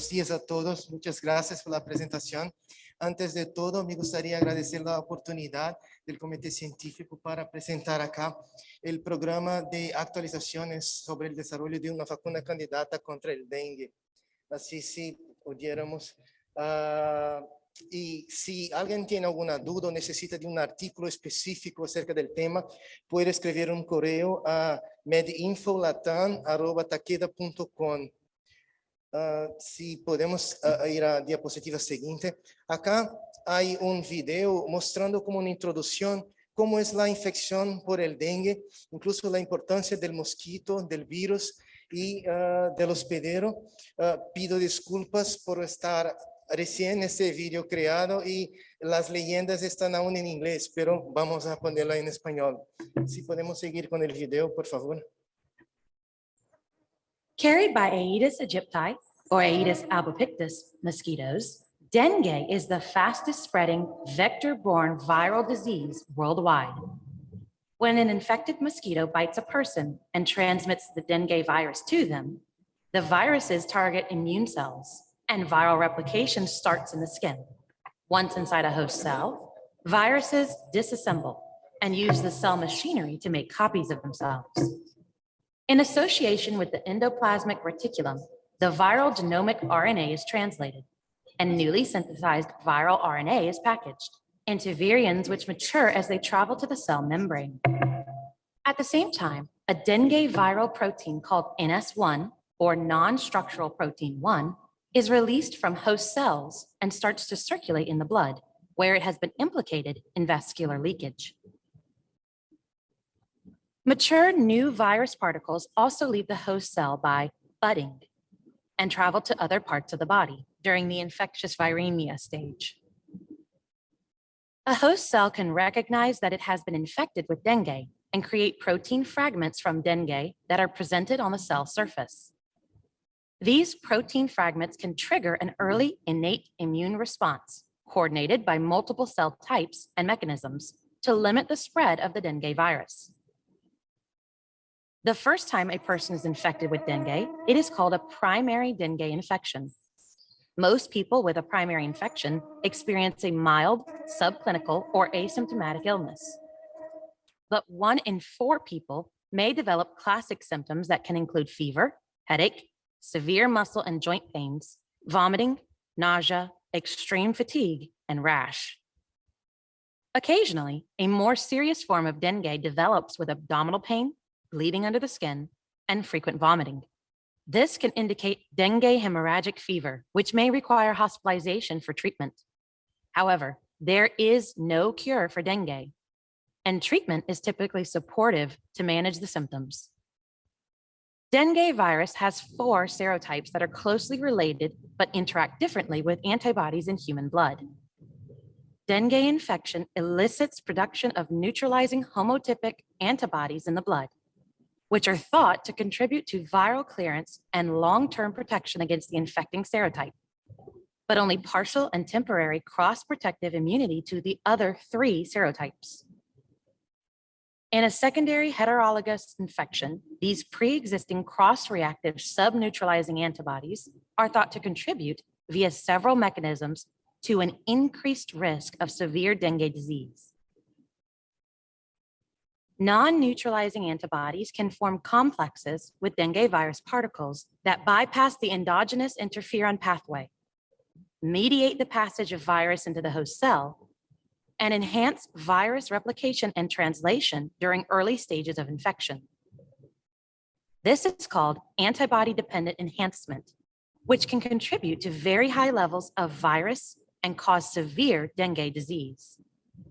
buenos días a todos. Muchas gracias por la presentación. Antes de todo, me gustaría agradecer la oportunidad del Comité Científico para presentar acá el programa de actualizaciones sobre el desarrollo de una vacuna candidata contra el dengue. Así si pudiéramos... y si alguien tiene alguna duda o necesita de un artículo específico acerca del tema, puede escribir un correo a medinfolatam@takeda.com. Si podemos ir a diapositiva siguiente. Acá hay un video mostrando como una introducción cómo es la infección por el dengue, incluso la importancia del mosquito, del virus y del hospedero. Pido disculpas por estar recién este video creado y las leyendas están aún en inglés, pero vamos a ponerla en español. Si podemos seguir con el video, por favor. Carried by Aedes aegypti, or Aedes albopictus mosquitoes, dengue is the fastest spreading vector-borne viral disease worldwide. When an infected mosquito bites a person and transmits the dengue virus to them, the viruses target immune cells and viral replication starts in the skin. Once inside a host cell, viruses disassemble and use the cell machinery to make copies of themselves. In association with the endoplasmic reticulum, the viral genomic RNA is translated, and newly synthesized viral RNA is packaged into virions which mature as they travel to the cell membrane. At the same time, a dengue viral protein called NS1, or non-structural protein 1, is released from host cells and starts to circulate in the blood, where it has been implicated in vascular leakage. Mature new virus particles also leave the host cell by budding and travel to other parts of the body during the infectious viremia stage. A host cell can recognize that it has been infected with dengue and create protein fragments from dengue that are presented on the cell surface. These protein fragments can trigger an early innate immune response coordinated by multiple cell types and mechanisms to limit the spread of the dengue virus. The first time a person is infected with dengue, it is called a primary dengue infection. Most people with a primary infection experience a mild, subclinical, or asymptomatic illness. But 1 in 4 people may develop classic symptoms that can include fever, headache, severe muscle and joint pains, vomiting, nausea, extreme fatigue, and rash. Occasionally, a more serious form of dengue develops with abdominal pain, bleeding under the skin, and frequent vomiting. This can indicate dengue hemorrhagic fever, which may require hospitalization for treatment. However, there is no cure for dengue, and treatment is typically supportive to manage the symptoms. Dengue virus has 4 serotypes that are closely related but interact differently with antibodies in human blood. Dengue infection elicits production of neutralizing homotypic antibodies in the blood, which are thought to contribute to viral clearance and long-term protection against the infecting serotype, but only partial and temporary cross-protective immunity to the other 3 serotypes. In a secondary heterologous infection, these pre-existing cross-reactive subneutralizing antibodies are thought to contribute via several mechanisms to an increased risk of severe dengue disease. Non-neutralizing antibodies can form complexes with dengue virus particles that bypass the endogenous interferon pathway, mediate the passage of virus into the host cell, and enhance virus replication and translation during early stages of infection. This is called antibody-dependent enhancement, which can contribute to very high levels of virus and cause severe dengue disease.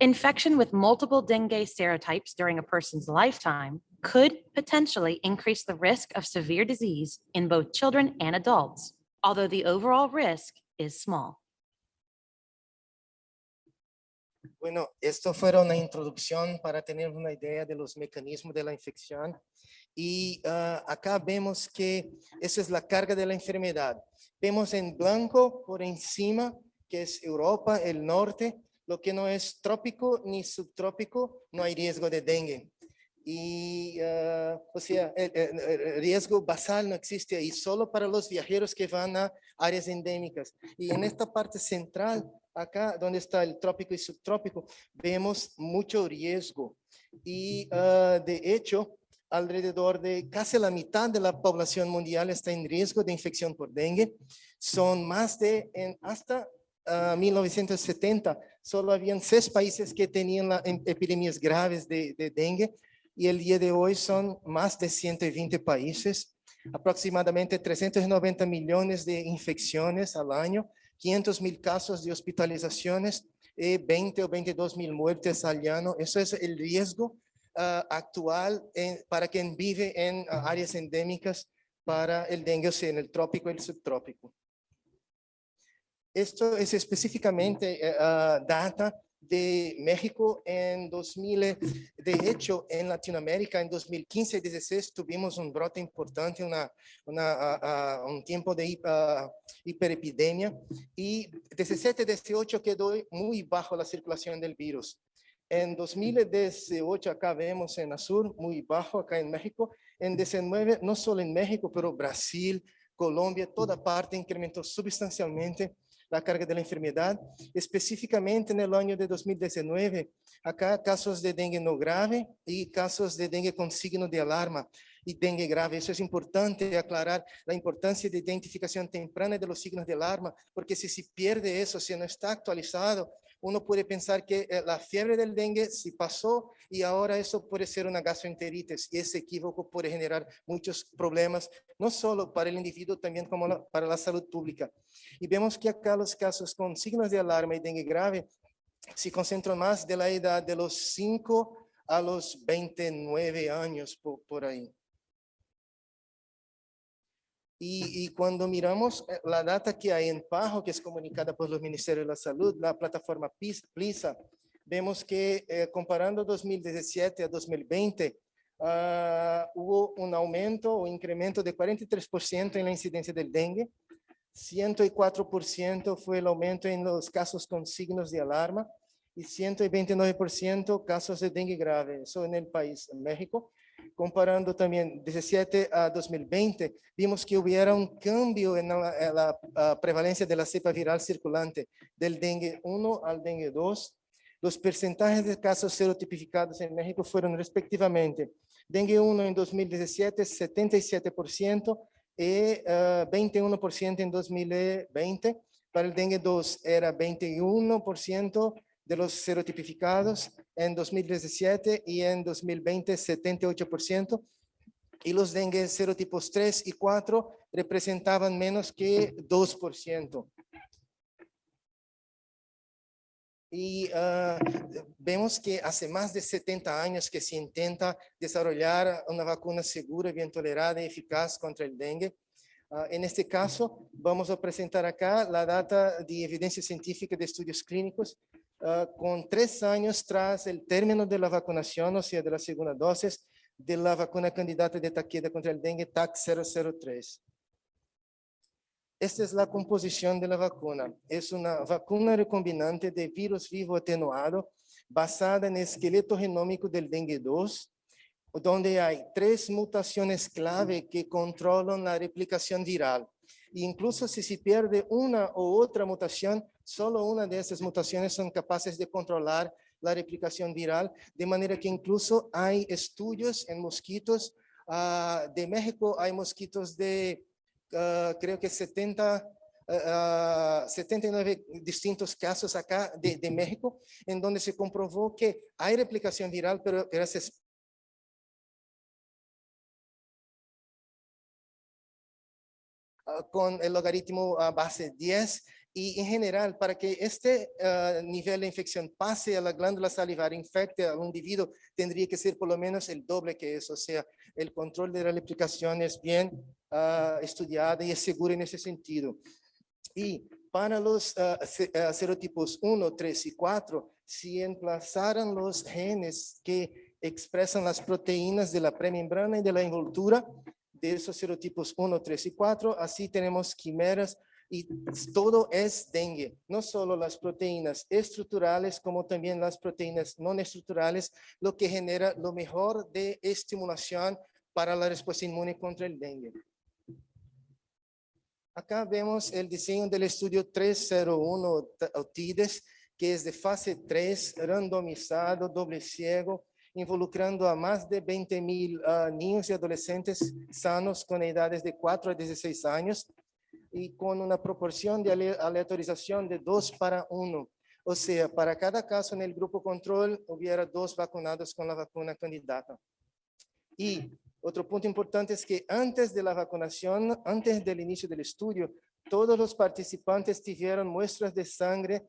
Infection with multiple dengue serotypes during a person's lifetime could potentially increase the risk of severe disease in both children and adults, although the overall risk is small. Bueno, esto fue una introducción para tener una idea de los mecanismos de la infección. Y acá vemos que esa es la carga de la enfermedad. Vemos en blanco por encima, que es Europa, el norte. Lo que no es trópico ni subtrópico, no hay riesgo de dengue. Y, o sea, el riesgo basal no existe ahí, solo para los viajeros que van a áreas endémicas. Y en esta parte central, acá donde está el trópico y subtrópico, vemos mucho riesgo. Y de hecho, alrededor de casi la mitad de la población mundial está en riesgo de infección por dengue. Son más de, hasta 1970, solo habían 6 países que tenían epidemias graves de dengue, y el día de hoy son más de 120 países, aproximadamente 390 millones de infecciones al año, 500,000 casos de hospitalizaciones, 20 o 22,000 muertes al año. Eso es el riesgo actual para quien vive en áreas endémicas para el dengue, o sea, en el trópico y el subtrópico. Esto es específicamente data de México en 2000. De hecho, en Latinoamérica en 2015 y 2016 tuvimos un brote importante, un tiempo de hiperepidemia, y 17 y 18 quedó muy bajo la circulación del virus. En 2018, acá vemos en azul, muy bajo acá en México. En 19, no solo en México, pero Brasil, Colombia, toda parte incrementó sustancialmente la carga de la enfermedad. Específicamente en el año de 2019, acá casos de dengue no grave y casos de dengue con signo de alarma y dengue grave. Eso es importante aclarar, la importancia de identificación temprana de los signos de alarma, porque si se pierde eso, si no está actualizado, uno puede pensar que la fiebre del dengue se pasó y ahora eso puede ser una gastroenteritis, y ese equívoco puede generar muchos problemas, no solo para el individuo, también como para la salud pública. Y vemos que acá los casos con signos de alarma y dengue grave se concentran más de la edad de los 5 a los 29 años, por ahí. Y cuando miramos la data que hay en PAHO, que es comunicada por los Ministerios de la Salud, la plataforma PLISA, vemos que comparando 2017 a 2020, hubo un aumento o incremento de 43% en la incidencia del dengue, 104% fue el aumento en los casos con signos de alarma y 129% casos de dengue grave, eso en el país, en México. Comparando también 17 a 2020, vimos que hubiera un cambio en la prevalencia de la cepa viral circulante del dengue 1 al dengue 2. Los porcentajes de casos serotipificados en México fueron respectivamente dengue 1 en 2017, 77%, y 21% en 2020. Para el dengue 2 era 21% de los serotipificados en 2017 y en 2020 78%. Y los dengue serotipos 3 y 4 representaban menos que 2%. Y vemos que hace más de 70 años que se intenta desarrollar una vacuna segura, bien tolerada y eficaz contra el dengue. En este caso, vamos a presentar acá la data de evidencia científica de estudios clínicos con 3 años tras el término de la vacunación, o sea, de la segunda dosis de la vacuna candidata de Takeda contra el dengue TAC-003. Esta es la composición de la vacuna. Es una vacuna recombinante de virus vivo atenuado basada en el esqueleto genómico del dengue 2, donde hay 3 mutaciones clave que controlan la replicación viral. Incluso si se pierde una u otra mutación, solo una de esas mutaciones son capaces de controlar la replicación viral, de manera que incluso hay estudios en mosquitos. De México hay mosquitos de creo que 79 distintos casos acá de México, en donde se comprobó que hay replicación viral, pero gracias con el logaritmo base 10, y en general, para que este nivel de infección pase a la glándula salivar, infecte al individuo, tendría que ser por lo menos el doble que eso. O sea, el control de la replicación es bien estudiado y es seguro en ese sentido. Y para los serotipos 1, 3 y 4, si emplazaran los genes que expresan las proteínas de la premembrana y de la envoltura de esos serotipos 1, 3 y 4, así tenemos quimeras y todo es dengue, no solo las proteínas estructurales como también las proteínas no estructurales, lo que genera lo mejor de estimulación para la respuesta inmune contra el dengue. Acá vemos el diseño del estudio 301 OTIDES, que es de fase 3, randomizado, doble ciego, involucrando a más de 20,000 niños y adolescentes sanos con edades de 4 a 16 años y con una proporción de aleatorización de 2:1. O sea, para cada caso en el grupo control hubiera 2 vacunados con la vacuna candidata. Y otro punto importante es que antes de la vacunación, antes del inicio del estudio, todos los participantes tuvieron muestras de sangre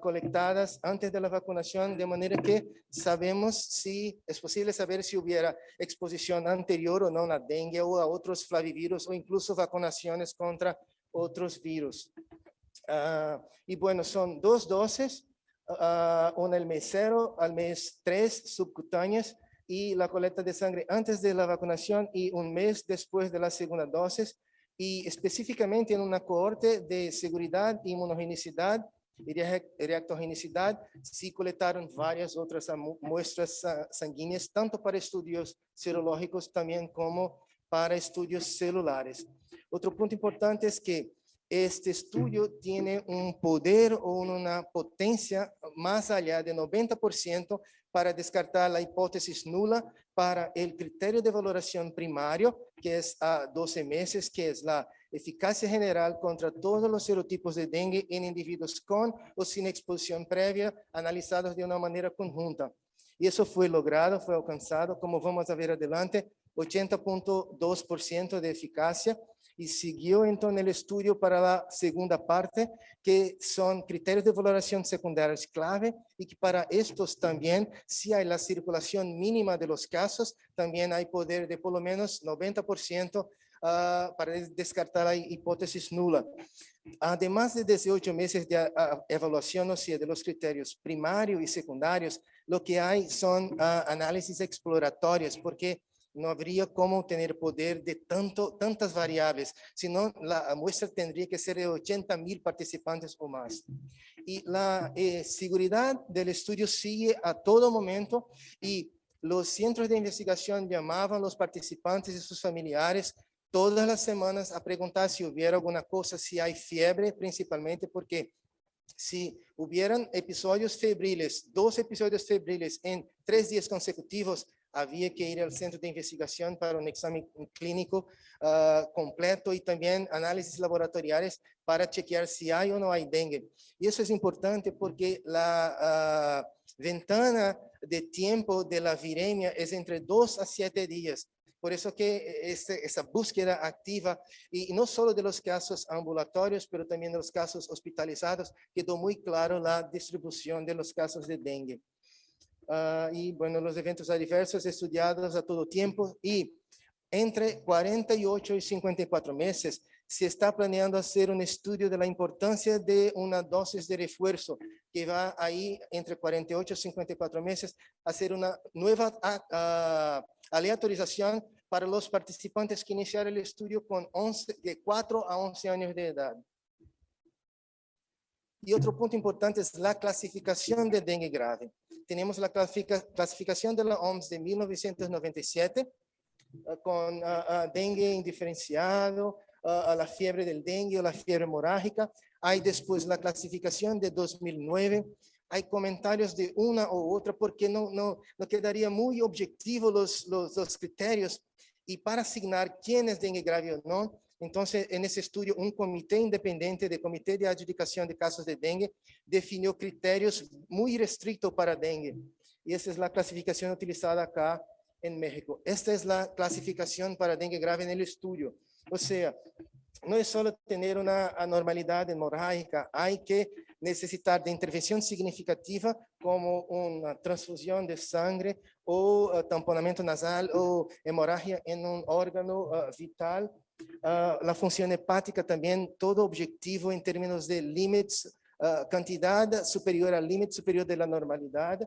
colectadas antes de la vacunación, de manera que sabemos si es posible saber si hubiera exposición anterior o no a dengue o a otros flavivirus o incluso vacunaciones contra otros virus. Y bueno, son 2 dosis, una al mes 0, al mes 3 subcutáneas, y la colecta de sangre antes de la vacunación y un mes después de la segunda dosis, y específicamente en una cohorte de seguridad, inmunogenicidad y reactogenicidad, sí colectaron varias otras muestras sanguíneas, tanto para estudios serológicos también como para estudios celulares. Otro punto importante es que este estudio tiene un poder o una potencia más allá de 90% para descartar la hipótesis nula para el criterio de valoración primario, que es a 12 meses, que es la eficacia general contra todos los serotipos de dengue en individuos con o sin exposición previa, analizados de una manera conjunta. Y eso fue logrado, fue alcanzado, como vamos a ver adelante, 80.2% de eficacia, y siguió entonces el estudio para la segunda parte, que son criterios de valoración secundarios clave, y que para estos también, si hay la circulación mínima de los casos, también hay poder de por lo menos 90% para descartar la hipótesis nula. Además de 18 meses de evaluación, o sea, de los criterios primarios y secundarios, lo que hay son análisis exploratorios, porque no habría cómo tener poder de tantas variables, sino la muestra tendría que ser de 80,000 participantes o más. Y la seguridad del estudio sigue a todo momento, y los centros de investigación llamaban a los participantes y sus familiares todas las semanas a preguntar si hubiera alguna cosa, si hay fiebre, principalmente porque si hubieran episodios febriles, 2 episodios febriles en 3 días consecutivos, había que ir al centro de investigación para un examen clínico completo y también análisis laboratoriales para chequear si hay o no hay dengue. Y eso es importante porque la ventana de tiempo de la viremia es entre 2 a 7 días. Por eso que esa búsqueda activa, y no solo de los casos ambulatorios, pero también de los casos hospitalizados, quedó muy claro la distribución de los casos de dengue. Y bueno, los eventos adversos estudiados a todo tiempo, y entre 48 y 54 meses se está planeando hacer un estudio de la importancia de una dosis de refuerzo que va ahí entre 48 y 54 meses a hacer una nueva aleatorización para los participantes que iniciaron el estudio con de 4 a 11 años de edad. Y otro punto importante es la clasificación de dengue grave. Tenemos la clasificación de la OMS de 1997, con dengue indiferenciado, la fiebre del dengue o la fiebre hemorrágica. Hay después la clasificación de 2009. Hay comentarios de una u otra porque no quedaría muy objetivo los criterios. Y para asignar quién es dengue grave o no, entonces en ese estudio un comité independiente de comité de adjudicación de casos de dengue definió criterios muy restrictos para dengue. Y esa es la clasificación utilizada acá en México. Esta es la clasificación para dengue grave en el estudio. O sea, no es solo tener una anormalidad hemorrágica, hay que necesitar de intervención significativa como una transfusión de sangre o tamponamiento nasal o hemorragia en un órgano vital. La función hepática también, todo objetivo en términos de límites, cantidad superior al límite superior de la normalidad.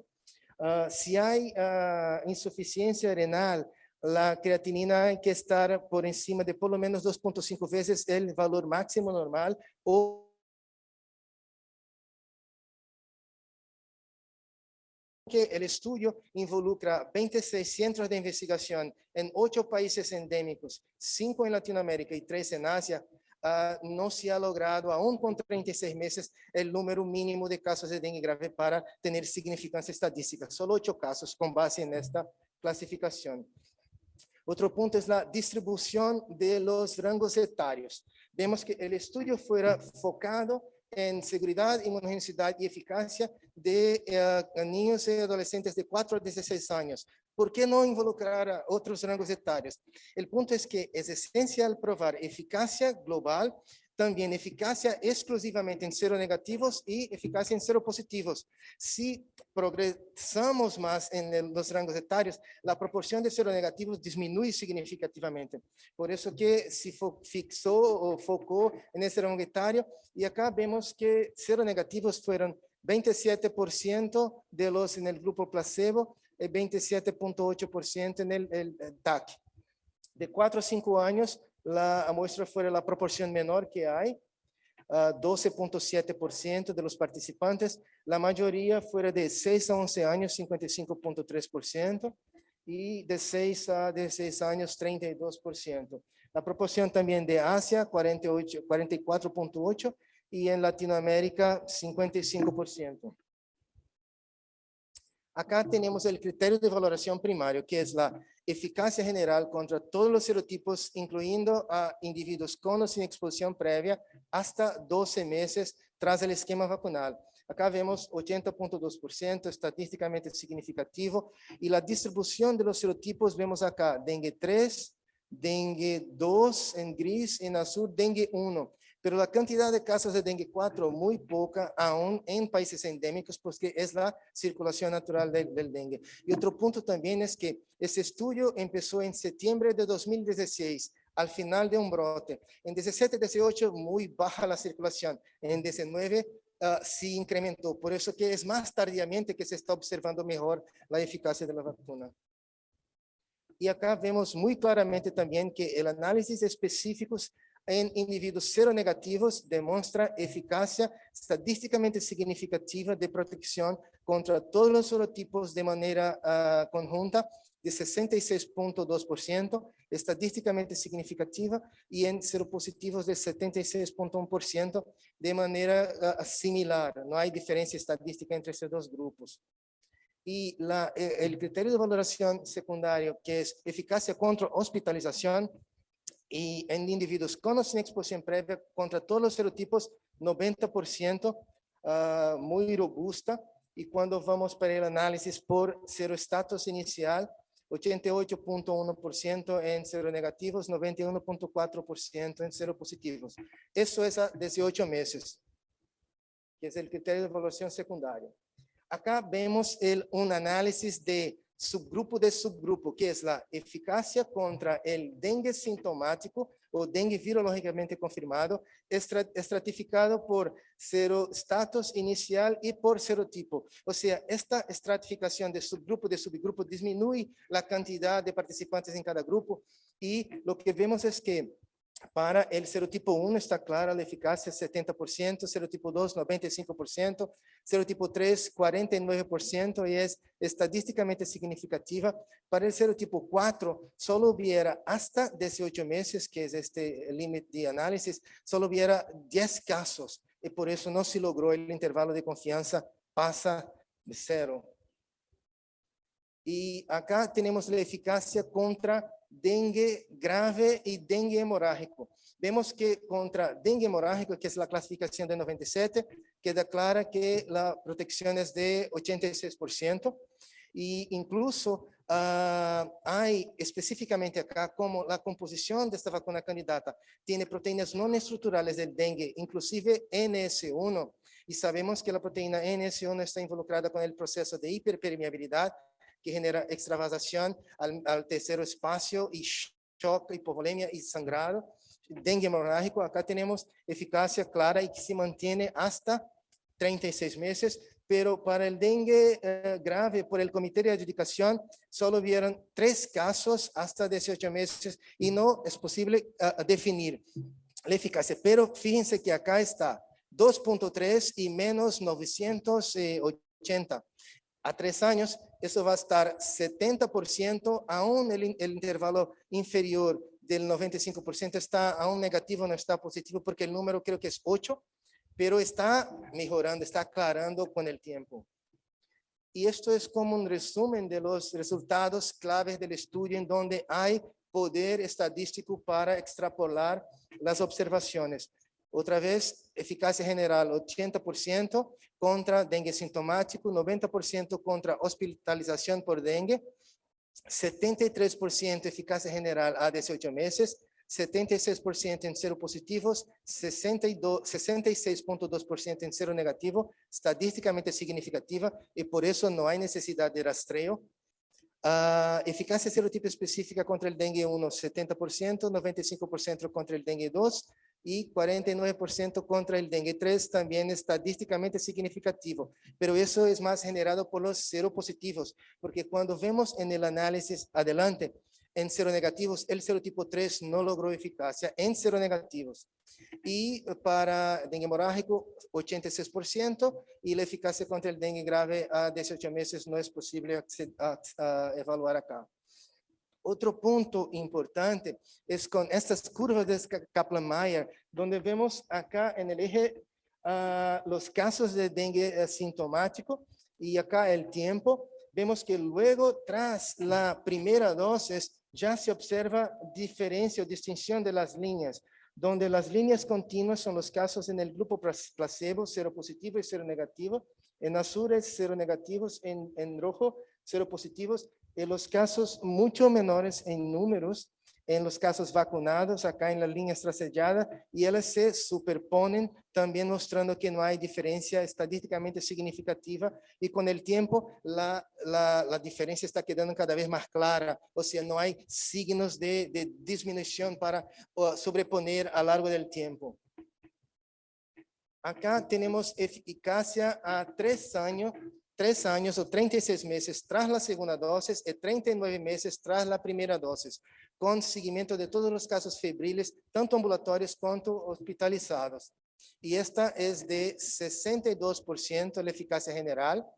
Si hay insuficiencia renal la creatinina hay que estar por encima de por lo menos 2.5 veces el valor máximo normal o que el estudio involucra 26 centros de investigación en 8 países endémicos, 5 en Latinoamérica y 3 en Asia, no se ha logrado, aún con 36 meses, el número mínimo de casos de dengue grave para tener significancia estadística. Solo 8 casos con base en esta clasificación. Otro punto es la distribución de los rangos etarios. Vemos que el estudio fuera focado en seguridad, inmunogenicidad y eficacia de niños y adolescentes de 4 a 16 años. ¿Por qué no involucrar a otros rangos etarios? El punto es que es esencial probar eficacia global, también eficacia exclusivamente en seronegativos y eficacia en seropositivos. Si progresamos más en los rangos etarios, la proporción de seronegativos disminuye significativamente. Por eso que se fixó o focó en ese rango etario, y acá vemos que seronegativos fueron 27% de los en el grupo placebo y 27.8% en el TAC. De 4 a 5 años, la muestra fuera la proporción menor que hay, 12.7% de los participantes, la mayoría fuera de 6 a 11 años, 55.3%, y de 6 a 16 años, 32%. La proporción también de Asia, 44.8%, y en Latinoamérica, 55%. Acá tenemos el criterio de valoración primario, que es la eficacia general contra todos los serotipos, incluyendo a individuos con o sin exposición previa hasta 12 meses tras el esquema vacunal. Acá vemos 80.2%, estadísticamente significativo, y la distribución de los serotipos vemos acá, dengue 3, dengue 2 en gris, en azul, dengue 1. Pero la cantidad de casos de dengue 4 muy poca aún en países endémicos, porque es la circulación natural del dengue. Y otro punto también es que este estudio empezó en septiembre de 2016, al final de un brote. En 17 y 18 muy baja la circulación, en 19 sí incrementó. Por eso que es más tardíamente que se está observando mejor la eficacia de la vacuna. Y acá vemos muy claramente también que el análisis específicos en individuos seronegativos demuestra eficacia estadísticamente significativa de protección contra todos los serotipos de manera conjunta de 66.2%, estadísticamente significativa, y en seropositivos de 76.1% de manera similar. No hay diferencia estadística entre estos dos grupos. Y el criterio de valoración secundario, que es eficacia contra hospitalización, y en individuos con o sin exposición previa contra todos los serotipos, 90%, muy robusta. Y cuando vamos para el análisis por seroestatus inicial, 88.1% en seronegativos, 91.4% en seropositivos. Eso es a 18 meses, que es el criterio de evaluación secundaria. Acá vemos un análisis de subgrupo, que es la eficacia contra el dengue sintomático o dengue virológicamente confirmado, estratificado por serostatus inicial y por serotipo. O sea, esta estratificación de subgrupo disminuye la cantidad de participantes en cada grupo, y lo que vemos es que para el serotipo 1 está clara la eficacia 70%, serotipo 2 95%, serotipo 3 49%, y es estadísticamente significativa. Para el serotipo 4 solo hubiera hasta 18 meses, que es este límite de análisis, solo hubiera 10 casos, y por eso no se logró el intervalo de confianza pasa de 0. Y acá tenemos la eficacia contra dengue grave y dengue hemorrágico. Vemos que contra dengue hemorrágico, que es la clasificación de 97, queda clara que la protección es de 86%. Y incluso hay específicamente acá como la composición de esta vacuna candidata tiene proteínas no estructurales del dengue, inclusive NS1. Y sabemos que la proteína NS1 está involucrada con el proceso de hiperpermeabilidad, que genera extravasación al tercero espacio y shock, hipovolemia y sangrado. Dengue hemorrágico, acá tenemos eficacia clara y que se mantiene hasta 36 meses. pero para el dengue grave, por el comité de adjudicación, solo vieron 3 casos hasta 18 meses y no es posible definir la eficacia. Pero fíjense que acá está 2.3 y menos 980. A 3 años, eso va a estar 70%, aún el intervalo inferior del 95% está aún negativo, no está positivo, porque el número creo que es 8, pero está mejorando, está aclarando con el tiempo. Y esto es como un resumen de los resultados claves del estudio en donde hay poder estadístico para extrapolar las observaciones. Otra vez, eficacia general 80% contra dengue sintomático, 90% contra hospitalización por dengue, 73% eficacia general a 18 meses, 76% en seropositivos, 66.2% en seronegativo, estadísticamente significativa y por eso no hay necesidad de rastreo. Eficacia serotipo específica contra el dengue 1, 70%, 95% contra el dengue 2 y 49% contra el dengue 3, también estadísticamente significativo. Pero eso es más generado por los seropositivos, porque cuando vemos en el análisis adelante, en seronegativos, el serotipo 3 no logró eficacia en seronegativos. Y para dengue hemorrágico, 86%, y la eficacia contra el dengue grave a 18 meses no es posible evaluar acá. Otro punto importante es con estas curvas de Kaplan-Meier, donde vemos acá en el eje los casos de dengue sintomático y acá el tiempo. Vemos que luego, tras la primera dosis, ya se observa diferencia o distinción de las líneas, donde las líneas continuas son los casos en el grupo placebo, seropositivo y seronegativo. En azul es seronegativos, en rojo seropositivos. En los casos mucho menores en números, en los casos vacunados, acá en la línea tracellada, y ellas se superponen, también mostrando que no hay diferencia estadísticamente significativa, y con el tiempo la diferencia está quedando cada vez más clara, o sea, no hay signos de disminución para sobreponer a lo largo del tiempo. Acá tenemos eficacia a 3 años o 36 meses tras la segunda dosis y 39 meses tras la primera dosis, con seguimiento de todos los casos febriles, tanto ambulatorios cuanto hospitalizados. Y esta es de 62% la eficacia general.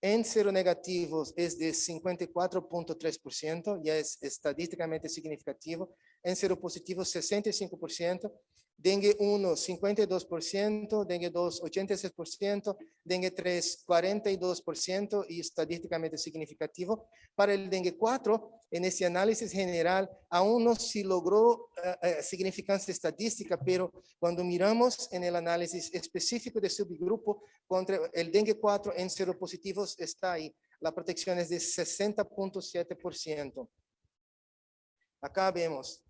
En seronegativos es de 54.3%, ya es estadísticamente significativo. En seropositivos, 65%. Dengue 1, 52%, dengue 2, 86%, dengue 3, 42% y estadísticamente significativo. Para el dengue 4, en ese análisis general, aún no se logró significancia estadística, pero cuando miramos en el análisis específico de subgrupo, contra el dengue 4 en seropositivos está ahí. La protección es de 60.7%. Acá vemos.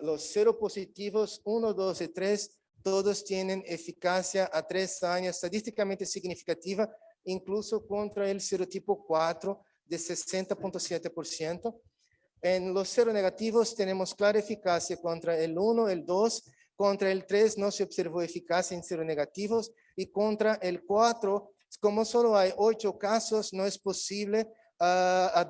Los seropositivos 1, 2 y 3, todos tienen eficacia a 3 años estadísticamente significativa, incluso contra el serotipo 4 de 60.7%. En los seronegativos tenemos clara eficacia contra el 1, el 2, contra el 3 no se observó eficacia en seronegativos y contra el 4, como solo hay 8 casos, no es posible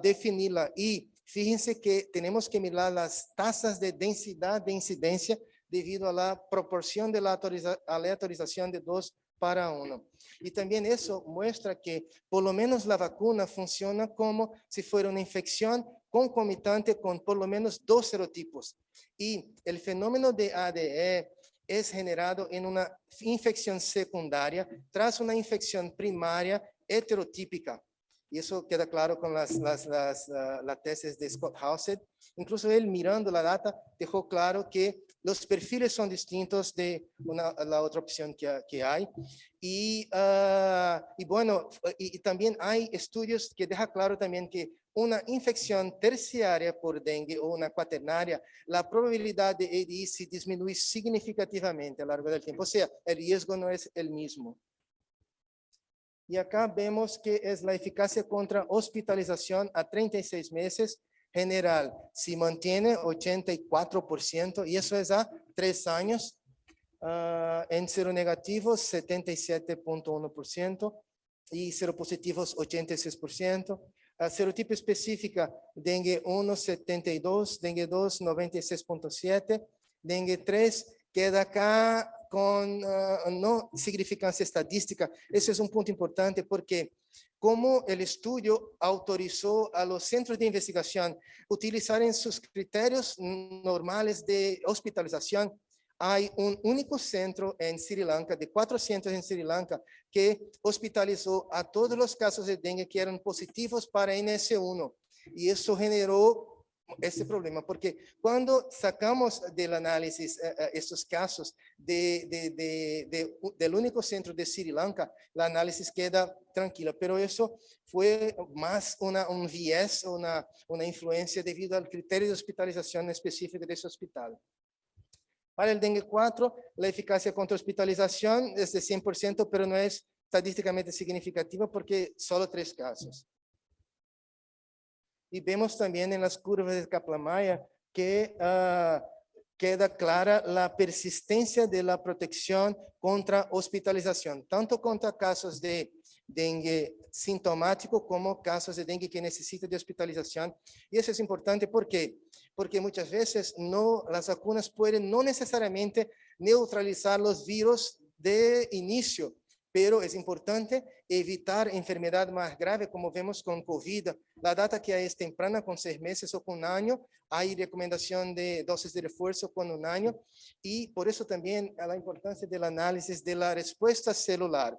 definirla. Y fíjense que tenemos que mirar las tasas de densidad de incidencia debido a la proporción de la aleatorización de 2 para 1. Y también eso muestra que por lo menos la vacuna funciona como si fuera una infección concomitante con por lo menos 2 serotipos. Y el fenómeno de ADE es generado en una infección secundaria tras una infección primaria heterotípica. Y eso queda claro con la tesis de Scott Housett. Incluso él, mirando la data, dejó claro que los perfiles son distintos de la otra opción que hay. Y bueno, y también hay estudios que dejan claro también que una infección terciaria por dengue o una cuaternaria, la probabilidad de EDI se disminuye significativamente a lo largo del tiempo. O sea, el riesgo no es el mismo. Y acá vemos que es la eficacia contra hospitalización a 36 meses general. Se mantiene 84% y eso es a 3 años. En seronegativos, 77.1%. y seropositivos 86%. Serotipo específica, dengue 1, 72, dengue 2, 96.7, dengue 3, queda acá con no significancia estadística. Ese es un punto importante porque como el estudio autorizó a los centros de investigación utilizar en sus criterios normales de hospitalización, hay un único centro en Sri Lanka, de 400 en Sri Lanka, que hospitalizó a todos los casos de dengue que eran positivos para NS1. Y eso generó ese problema, porque cuando sacamos del análisis estos casos del único centro de Sri Lanka, el análisis queda tranquila, pero eso fue más un viés, una influencia debido al criterio de hospitalización específico de ese hospital. Para el dengue 4, la eficacia contra hospitalización es de 100%, pero no es estadísticamente significativa porque solo 3 casos. Y vemos también en las curvas de Kaplan-Meier que queda clara la persistencia de la protección contra hospitalización, tanto contra casos de dengue sintomático como casos de dengue que necesitan de hospitalización. Y eso es importante porque muchas veces las vacunas pueden no necesariamente neutralizar los virus de inicio, pero es importante evitar enfermedad más grave, como vemos con COVID. La data que es temprana, con 6 meses o con 1 año, hay recomendación de dosis de refuerzo con 1 año, y por eso también la importancia del análisis de la respuesta celular.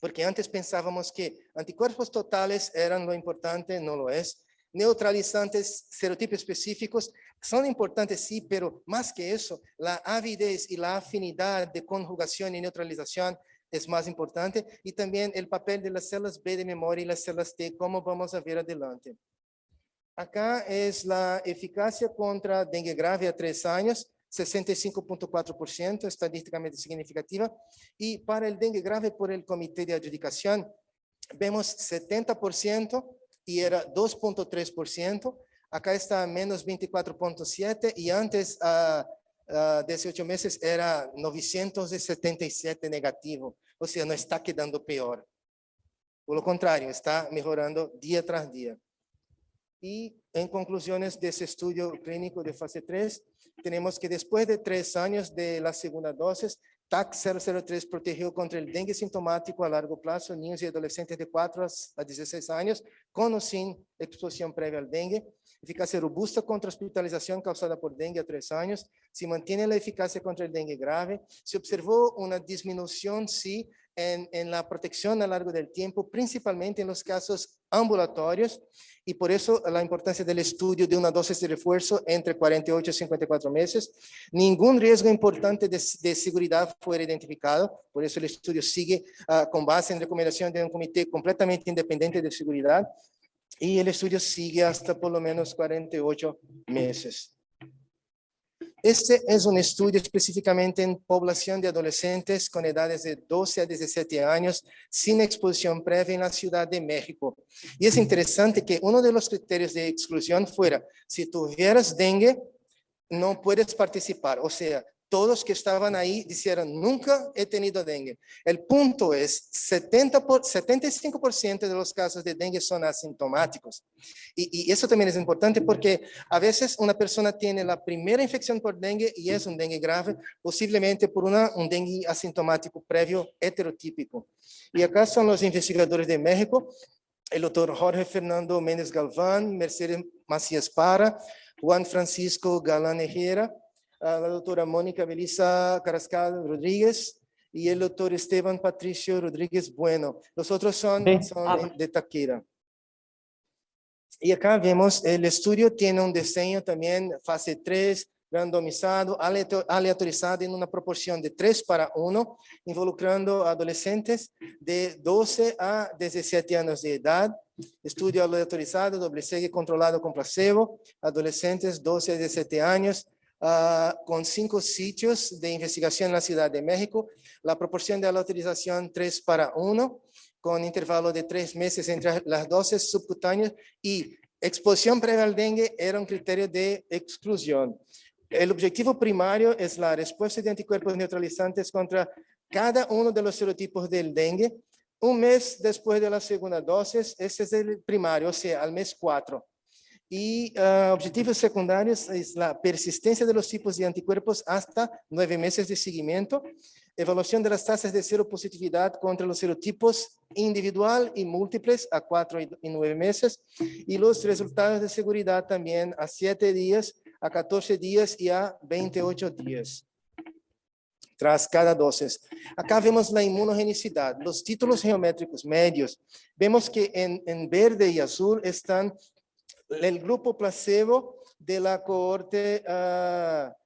Porque antes pensábamos que anticuerpos totales eran lo importante, no lo es. Neutralizantes serotipos específicos son importantes, sí, pero más que eso, la avidez y la afinidad de conjugación y neutralización es más importante, y también el papel de las células B de memoria y las células T, como vamos a ver adelante. Acá es la eficacia contra dengue grave a 3 años, 65.4%, estadísticamente significativa. Y para el dengue grave por el comité de adjudicación, vemos 70% y era 2.3%. Acá está menos 24.7 y antes a 18 meses era 977 negativo. O sea, no está quedando peor. Por lo contrario, está mejorando día tras día. Y en conclusiones de ese estudio clínico de fase 3, tenemos que después de 3 años de la segunda dosis, TAC-003 protegió contra el dengue sintomático a largo plazo en niños y adolescentes de 4 a 16 años, con o sin exposición previa al dengue. Eficacia robusta contra hospitalización causada por dengue a 3 años. Se mantiene la eficacia contra el dengue grave. Se observó una disminución, sí, en la protección a lo largo del tiempo, principalmente en los casos ambulatorios, y por eso la importancia del estudio de una dosis de refuerzo entre 48 y 54 meses. Ningún riesgo importante de seguridad fue identificado, por eso el estudio sigue con base en recomendación de un comité completamente independiente de seguridad, y el estudio sigue hasta por lo menos 48 meses. Este es un estudio específicamente en población de adolescentes con edades de 12 a 17 años sin exposición previa en la Ciudad de México. Y es interesante que uno de los criterios de exclusión fuera, si tuvieras dengue, no puedes participar. O sea, todos que estaban ahí dijeron, nunca he tenido dengue. El punto es, 75% de los casos de dengue son asintomáticos. Y eso también es importante porque a veces una persona tiene la primera infección por dengue y es un dengue grave, posiblemente por un dengue asintomático previo heterotípico. Y acá son los investigadores de México, el doctor Jorge Fernando Méndez Galván, Mercedes Macías Para, Juan Francisco Galán Herrera, la doctora Mónica Belisa Carrascal Rodríguez y el doctor Esteban Patricio Rodríguez Bueno. Los otros son de Taquera. Y acá vemos el estudio tiene un diseño también fase 3, randomizado, aleatorizado en una proporción de 3:1, involucrando adolescentes de 12 a 17 años de edad. Estudio aleatorizado, doble segue controlado con placebo, adolescentes 12 a 17 años, con 5 sitios de investigación en la Ciudad de México. La proporción de aleatorización 3:1, con intervalo de 3 meses entre las dosis subcutáneas, y exposición previa al dengue era un criterio de exclusión. El objetivo primario es la respuesta de anticuerpos neutralizantes contra cada uno de los serotipos del dengue, Un mes después de la segunda dosis, ese es el primario, o sea, al mes 4. Y objetivos secundarios es la persistencia de los tipos de anticuerpos hasta 9 meses de seguimiento, evaluación de las tasas de seropositividad contra los serotipos individual y múltiples a 4 y 9 meses, y los resultados de seguridad también a 7 días, a 14 días y a 28 días. Tras cada dosis. Acá vemos la inmunogenicidad, los títulos geométricos medios. Vemos que en verde y azul están el grupo placebo de la cohorte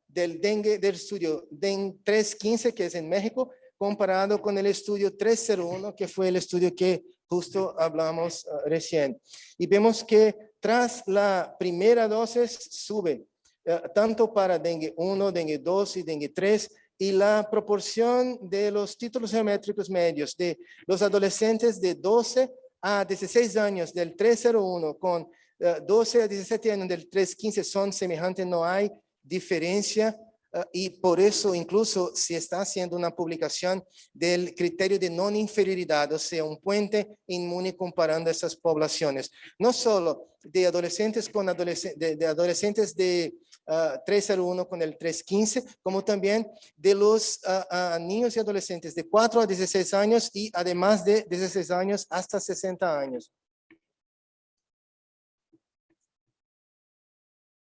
del dengue del estudio DEN 315, que es en México, comparado con el estudio 301, que fue el estudio que justo hablamos recién. Y vemos que tras la primera dosis sube, tanto para dengue 1, dengue 2 y dengue 3, y la proporción de los títulos geométricos medios de los adolescentes de 12 a 16 años del 301 con 12 a 17 años del 315 son semejantes, no hay diferencia, y por eso incluso se está haciendo una publicación del criterio de no inferioridad, o sea, un puente inmune comparando esas poblaciones. No solo de adolescentes con adolescentes de 301 con el 315, como también de los niños y adolescentes de 4 a 16 años y además de 16 años hasta 60 años.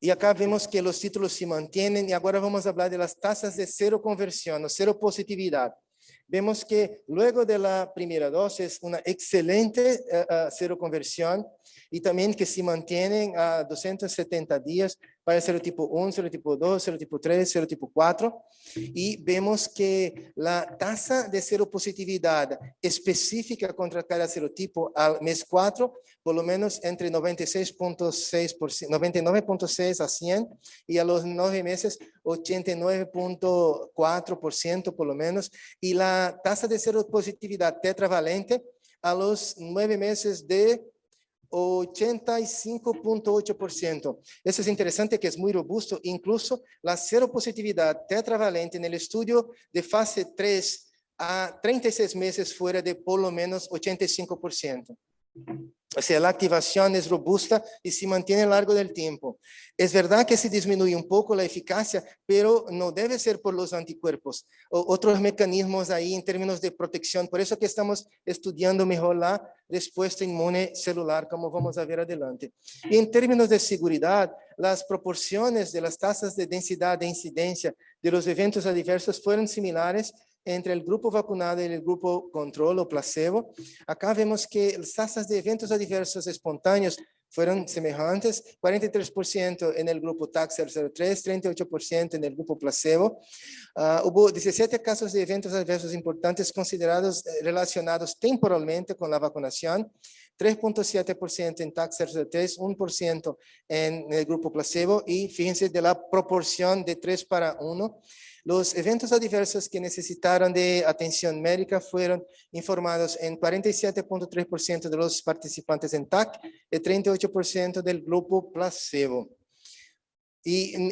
Y acá vemos que los títulos se mantienen y ahora vamos a hablar de las tasas de seroconversión o seropositividad. Vemos que luego de la primera dosis una excelente seroconversión y también que se mantienen a 270 días para el serotipo 1, serotipo 2, serotipo 3, serotipo 4. Y vemos que la tasa de seropositividad específica contra cada serotipo al mes 4, por lo menos entre 99.6 a 100, y a los 9 meses 89.4% por lo menos, y la tasa de seropositividad tetravalente a los 9 meses de 85.8%. Eso es interesante, que es muy robusto. Incluso la seropositividad tetravalente en el estudio de fase 3 a 36 meses fuera de por lo menos 85%. O sea, la activación es robusta y se mantiene a lo largo del tiempo. Es verdad que se disminuye un poco la eficacia, pero no debe ser por los anticuerpos o otros mecanismos ahí en términos de protección. Por eso que estamos estudiando mejor la respuesta inmune celular, como vamos a ver adelante. Y en términos de seguridad, las proporciones de las tasas de densidad de incidencia de los eventos adversos fueron similares entre el grupo vacunado y el grupo control o placebo. Acá vemos que las tasas de eventos adversos espontáneos fueron semejantes, 43% en el grupo TAC-003, 38% en el grupo placebo. Hubo 17 casos de eventos adversos importantes considerados relacionados temporalmente con la vacunación, 3.7% en TAC-003, 1% en el grupo placebo, y fíjense de la proporción de 3 para 1. Los eventos adversos que necesitaron de atención médica fueron informados en 47.3% de los participantes en TAC y 38% del grupo placebo. Y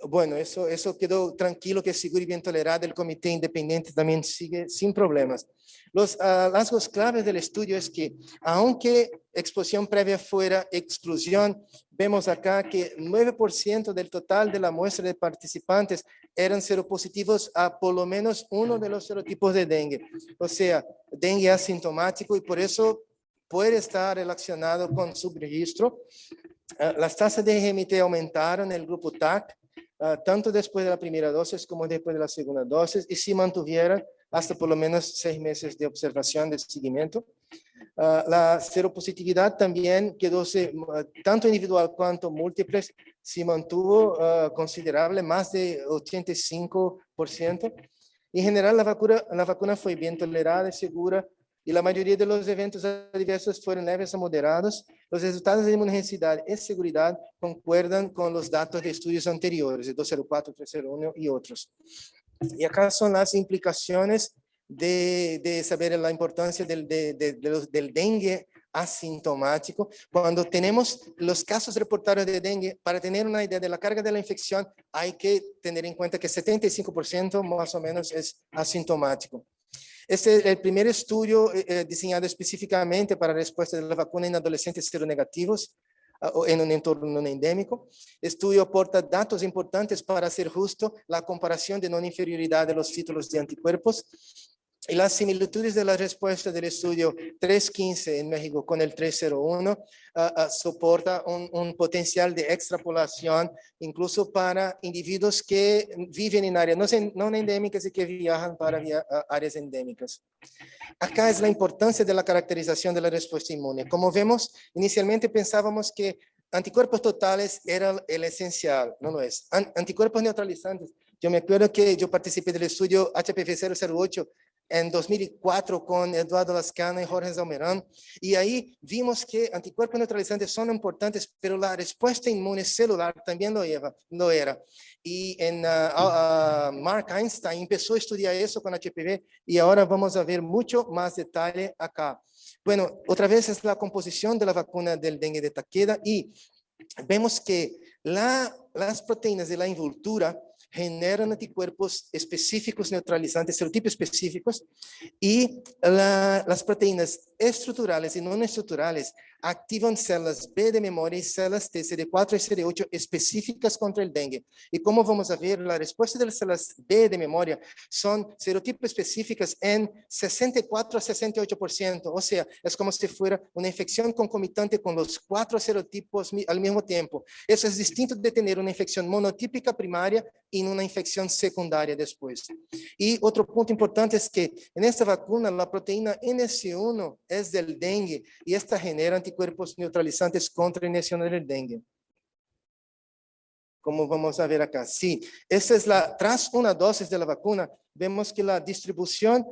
bueno, eso quedó tranquilo, que seguro y bien tolerado. El comité independiente también sigue sin problemas. Los hallazgos claves del estudio es que, aunque exposición previa fuera exclusión, vemos acá que 9% del total de la muestra de participantes eran seropositivos a por lo menos uno de los serotipos de dengue. O sea, dengue asintomático, y por eso puede estar relacionado con subregistro. Las tasas de GMT aumentaron en el grupo TAC, tanto después de la primera dosis como después de la segunda dosis, y se mantuvieron hasta por lo menos 6 meses de observación, de seguimiento. La seropositividad también quedó, tanto individual cuanto múltiples, se mantuvo considerable, más de 85%. En general, la vacuna fue bien tolerada y segura, y la mayoría de los eventos adversos fueron leves a moderados. Los resultados de inmunogenicidad y seguridad concuerdan con los datos de estudios anteriores, de 204, 301 y otros. Y acá son las implicaciones de saber la importancia del dengue asintomático. Cuando tenemos los casos reportados de dengue, para tener una idea de la carga de la infección, hay que tener en cuenta que 75% más o menos es asintomático. Este es el primer estudio diseñado específicamente para respuesta de la vacuna en adolescentes seronegativos en un entorno no endémico. Estudio aporta datos importantes para hacer justo la comparación de no inferioridad de los títulos de anticuerpos y las similitudes de la respuesta del estudio 315 en México con el 301 soporta un potencial de extrapolación incluso para individuos que viven en áreas no endémicas y que viajan para áreas endémicas. Acá es la importancia de la caracterización de la respuesta inmune. Como vemos, inicialmente pensábamos que anticuerpos totales era el esencial, no lo es. Anticuerpos neutralizantes. Yo me acuerdo que yo participé del estudio HPV 008 en 2004 con Eduardo Lascano y Jorge Zalmerán, y ahí vimos que anticuerpos neutralizantes son importantes, pero la respuesta inmune celular también lo era. Y Mark Einstein empezó a estudiar eso con HPV, y ahora vamos a ver mucho más detalle acá. Bueno, otra vez es la composición de la vacuna del dengue de Takeda, y vemos que las proteínas de la envoltura generan anticuerpos específicos neutralizantes, serotipos específicos, y las proteínas estructurales y no estructurales activan células B de memoria y células T, CD4 y CD8 específicas contra el dengue. Y como vamos a ver, la respuesta de las células B de memoria son serotipos específicas en 64 a 68%, o sea, es como si fuera una infección concomitante con los 4 serotipos al mismo tiempo. Eso es distinto de tener una infección monotípica primaria y una infección secundaria después. Y otro punto importante es que en esta vacuna la proteína NS1 es del dengue y esta genera anticuerpos neutralizantes contra la iniciación del dengue. Como vamos a ver acá. Sí, esta es tras una dosis de la vacuna, vemos que la distribución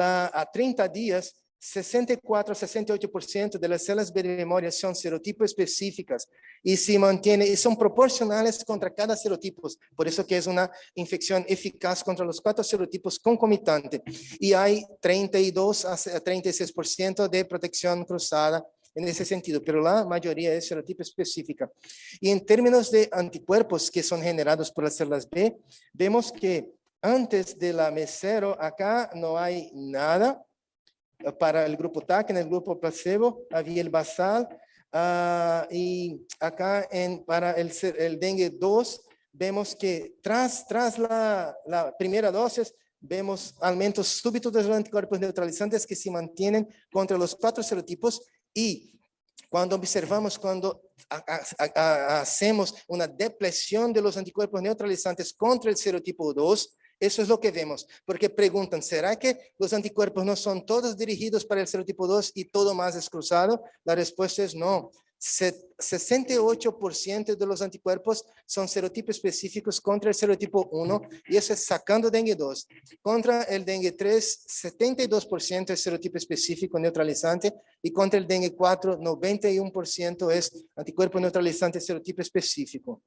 a 30 días, 64 a 68% de las células B de memoria son serotipos específicas y se mantiene y son proporcionales contra cada serotipo. Por eso que es una infección eficaz contra los 4 serotipos concomitantes. Y hay 32 a 36% de protección cruzada en ese sentido, pero la mayoría es serotipo específica. Y en términos de anticuerpos que son generados por las células B, vemos que antes de la mesero acá no hay nada. Para el grupo TAC, en el grupo placebo, había el basal. Y acá para el dengue 2, vemos que tras la primera dosis, vemos aumentos súbitos de los anticuerpos neutralizantes que se mantienen contra los 4 serotipos. Y cuando observamos, cuando hacemos una depresión de los anticuerpos neutralizantes contra el serotipo 2, eso es lo que vemos, porque preguntan, ¿será que los anticuerpos no son todos dirigidos para el serotipo 2 y todo más es cruzado? La respuesta es no. 68% de los anticuerpos son serotipos específicos contra el serotipo 1 y eso es sacando dengue 2. Contra el dengue 3, 72% es serotipo específico neutralizante y contra el dengue 4, 91% es anticuerpo neutralizante serotipo específico.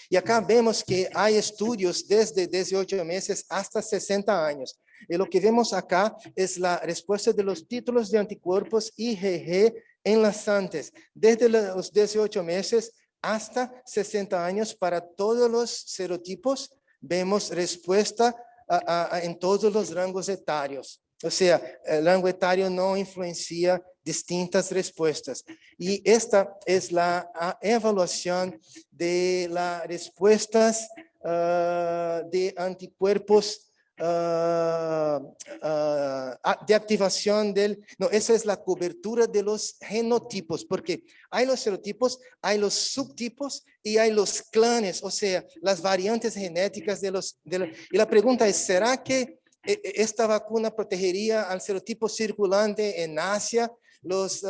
Y acá vemos que hay estudios desde 18 meses hasta 60 años. Y lo que vemos acá es la respuesta de los títulos de anticuerpos IgG enlazantes desde los 18 meses hasta 60 años para todos los serotipos. Vemos respuesta en todos los rangos etarios. O sea, el rango etario no influencia distintas respuestas. Y esta es la evaluación de las respuestas de anticuerpos de activación esa es la cobertura de los genotipos, porque hay los serotipos, hay los subtipos y hay los clanes, o sea, las variantes genéticas y la pregunta es, ¿será que esta vacuna protegería al serotipo circulante en Asia, los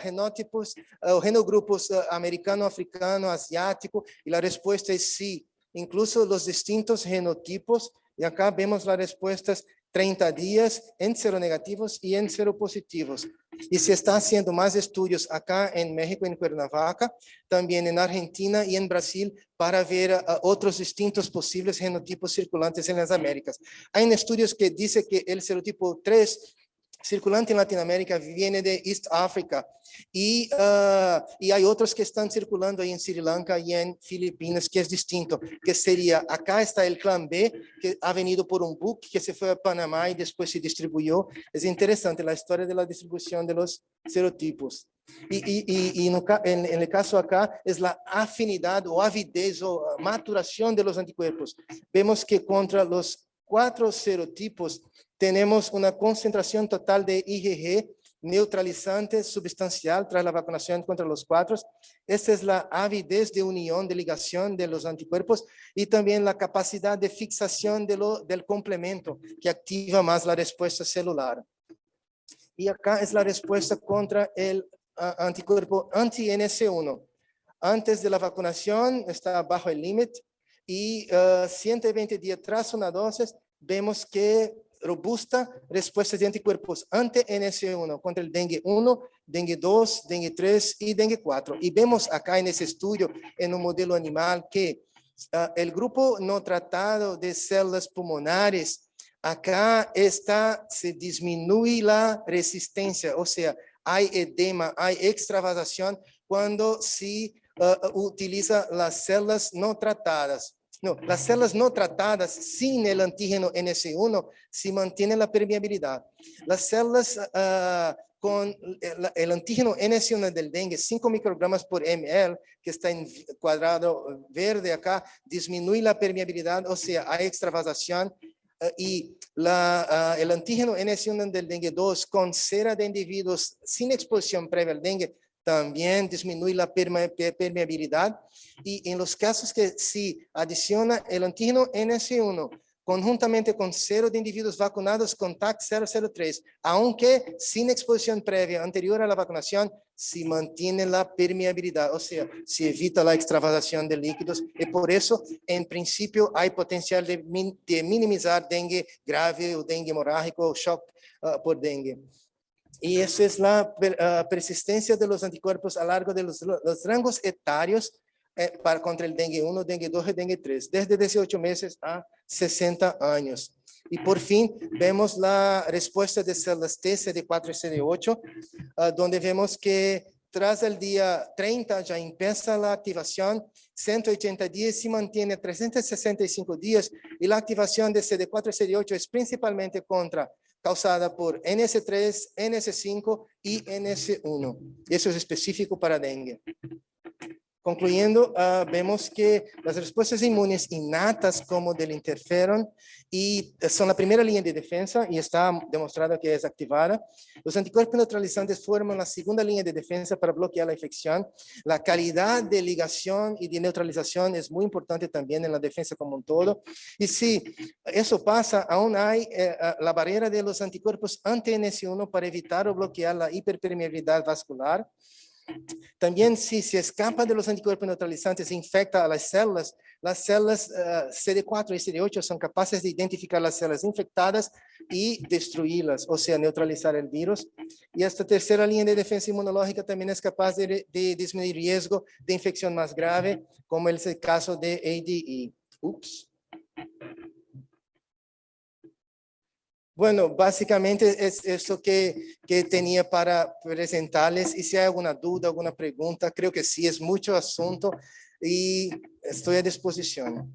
genotipos o genogrupos americano, africano, asiático? Y la respuesta es sí, incluso los distintos genotipos. Y acá vemos las respuestas 30 días en seronegativos y en seropositivos. Y se está haciendo más estudios acá en México, en Cuernavaca, también en Argentina y en Brasil para ver otros distintos posibles genotipos circulantes en las Américas. Hay estudios que dicen que el serotipo 3 circulante en Latinoamérica viene de East Africa y hay otros que están circulando ahí en Sri Lanka y en Filipinas, que es distinto, que sería, acá está el clan B, que ha venido por un buque que se fue a Panamá y después se distribuyó. Es interesante la historia de la distribución de los serotipos. Y en el caso acá es la afinidad o avidez o maturación de los anticuerpos. Vemos que contra los 4 serotipos tenemos una concentración total de IgG neutralizante substancial tras la vacunación contra los 4. Esta es la avidez de unión, de ligación de los anticuerpos y también la capacidad de fixación del complemento que activa más la respuesta celular. Y acá es la respuesta contra el anticuerpo anti-NS1. Antes de la vacunación está bajo el límite y 120 días tras una dosis vemos que robusta respuesta de anticuerpos anti-NS1 contra el dengue 1, dengue 2, dengue 3 y dengue 4. Y vemos acá en ese estudio, en un modelo animal, que el grupo no tratado de células pulmonares, acá se disminuye la resistencia, o sea, hay edema, hay extravasación cuando se utiliza las células no tratadas. No, las células no tratadas sin el antígeno NS1 sí mantienen la permeabilidad. Las células con el antígeno NS1 del dengue, 5 microgramos por ml, que está en cuadrado verde acá, disminuye la permeabilidad, o sea, hay extravasación. Y el antígeno NS1 del dengue 2 con cera de individuos sin exposición previa al dengue también disminuye la permeabilidad. Y en los casos que se adiciona el antígeno NS1 conjuntamente con 0 de individuos vacunados con TAC003, aunque sin exposición previa anterior a la vacunación, se mantiene la permeabilidad, o sea, se evita la extravasación de líquidos y por eso, en principio, hay potencial de minimizar dengue grave o dengue hemorrágico o shock por dengue. Y esa es la persistencia de los anticuerpos a lo largo de los rangos etarios contra el dengue 1, dengue 2 y dengue 3, desde 18 meses a 60 años. Y por fin vemos la respuesta de células T, CD4 y CD8, donde vemos que tras el día 30 ya empieza la activación, 180 días se mantiene 365 días y la activación de CD4 y CD8 es principalmente causada por NS3, NS5 y NS1. Eso es específico para dengue. Concluyendo, vemos que las respuestas inmunes innatas como del interferón y son la primera línea de defensa y está demostrado que es activada. Los anticuerpos neutralizantes forman la segunda línea de defensa para bloquear la infección. La calidad de ligación y de neutralización es muy importante también en la defensa como un todo. Y si eso pasa, aún hay la barrera de los anticuerpos anti-NS1 para evitar o bloquear la hiperpermeabilidad vascular. También si se escapa de los anticuerpos neutralizantes e infecta a las células CD4 y CD8 son capaces de identificar las células infectadas y destruirlas, o sea, neutralizar el virus. Y esta tercera línea de defensa inmunológica también es capaz de disminuir riesgo de infección más grave, como es el caso de ADE. Bueno, básicamente es esto que tenía para presentarles y si hay alguna duda, alguna pregunta, creo que sí, es mucho asunto y estoy a disposición.